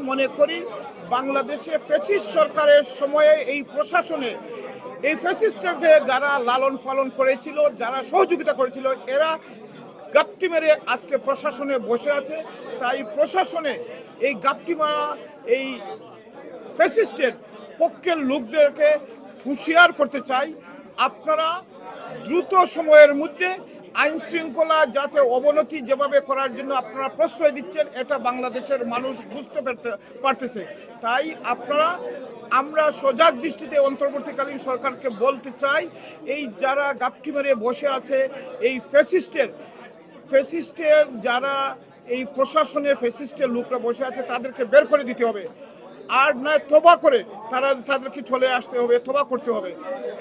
মনে করি বাংলাদেশে ফ্যাসিস্ট সরকারের সময়ে এই প্রশাসনে এই ফ্যাসিস্টদের যারা লালন পালন করেছিল, যারা সহযোগিতা করেছিল, এরা গাপটি মেরে আজকে প্রশাসনে বসে আছে। তাই প্রশাসনে এই গাপটি মারা এই ফ্যাসিস্টের পক্ষের লোকদেরকে হুঁশিয়ার করতে চাই, আপনারা দ্রুত সময়ের মধ্যে আইন শৃঙ্খলা যাতে অবনতি যেভাবে করার জন্য আপনারা প্রশ্রয় দিচ্ছেন, এটা বাংলাদেশের মানুষ বুঝতে পারতেছে। তাই আমরা সজাগ দৃষ্টিতে অন্তর্বর্তীকালীন সরকারকে বলতে চাই, এই যারা গাপটি মেরে বসে আছে এই ফ্যাসিস্টের যারা এই প্রশাসনে ফ্যাসিস্টের লোকরা বসে আছে তাদেরকে বের করে দিতে হবে, আর নয় তবা করে তাদেরকে চলে আসতে হবে, তবা করতে হবে।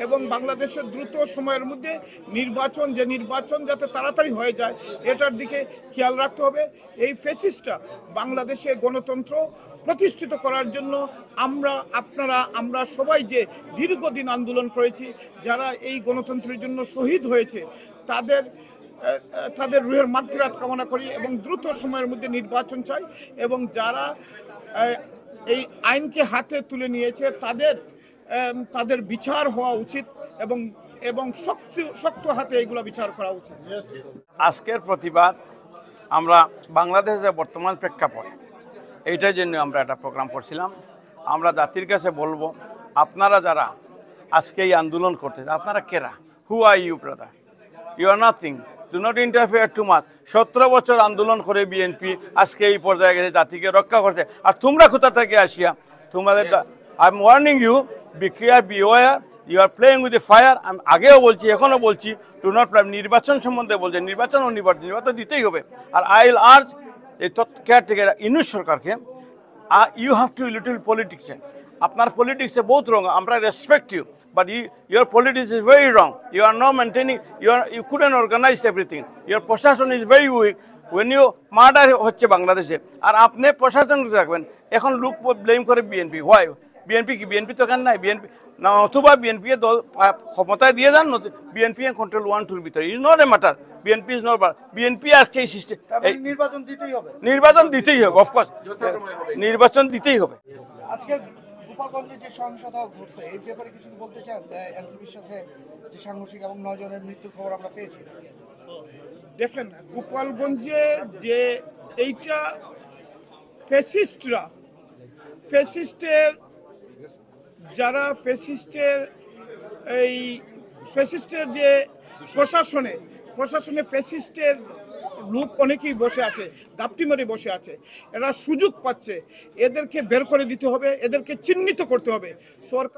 এবং বাংলাদেশের দ্রুত সময়ের মধ্যে নির্বাচন যাতে তাড়াতাড়ি হয়ে যায় এটার দিকে খেয়াল রাখতে হবে। এই ফ্যাসিস্টটা বাংলাদেশে গণতন্ত্র প্রতিষ্ঠিত করার জন্য আমরা সবাই যে দীর্ঘদিন আন্দোলন করেছি, যারা এই গণতন্ত্রের জন্য শহীদ হয়েছে তাদের রুহের মাগফিরাত কামনা করি এবং দ্রুত সময়ের মধ্যে নির্বাচন চাই। এবং যারা এই আইনকে হাতে তুলে নিয়েছে তাদের বিচার হওয়া উচিত এবং শক্ত হাতে এগুলো বিচার করা উচিত। আজকের প্রতিবাদ আমরা বাংলাদেশের বর্তমান প্রেক্ষাপট এইটার জন্য আমরা একটা প্রোগ্রাম করছিলাম। আমরা জাতির কাছে বলবো, আপনারা যারা আজকে এই আন্দোলন করতেছে, আপনারা কেরা? Who are you brother? You are nothing. Do not interfere too much. 17 বছর আন্দোলন করে বিএনপি আজকে এই পর্যায়ে গেছে, জাতিকে রক্ষা করছে। আর তোমরা কোথা থেকে আসিয়া তোমাদের I am warning you, be care, beware, you are playing with the fire. আমি আগেও বলছি, এখনও বলছি, ডু নট প্লে। নির্বাচন সম্বন্ধে বলছে, নির্বাচন নির্বাচন দিতেই হবে। আর আই উইল আর্জ এই কেয়ারটেকার ইউনূস সরকারকে, you have to little politics. আপনার পলিটিক্সে বহুত রং, আমরা respect you, but your politics is very wrong. You are not maintaining, you couldn't organize everything. Your প্রশাসন is very weak. When you murder হচ্ছে বাংলাদেশে, আর আপনি প্রশাসন রাখবেন, এখন লোক ব্লেম করে বিএনপি। হোয়াই? বিএনপি তো কেন নাই? বিএনপি না, অথবা বিএনপি দল ক্ষমতায় দিয়ে যান, বিএনপি কন্ট্রোল 1-2 ভিতরে। Is not a matter, BNP is not. BNP আজকে এই সিস্টেম, নির্বাচন দিতেই হবে, অফকোর্স নির্বাচন দিতেই হবে। আজকে গোপালগঞ্জে যে সহিংসতা ঘটছে এই ব্যাপারে কিছু বলতে চান? এনসিপির সাথে যে সাংঘর্ষিক এবং 9 জনের মৃত্যুর খবর আমরা পেয়েছি। দেখেন, গোপালগঞ্জে যে এইটা ফ্যাসিস্টের যে প্রশাসনে ফ্যাসিস্টের লোক অনেকেই বসে আছে, গাপটি মেরে বসে আছে। এরা সুযোগ পাচ্ছে, এদেরকে বের করে দিতে হবে, এদেরকে চিহ্নিত করতে হবে। সরকার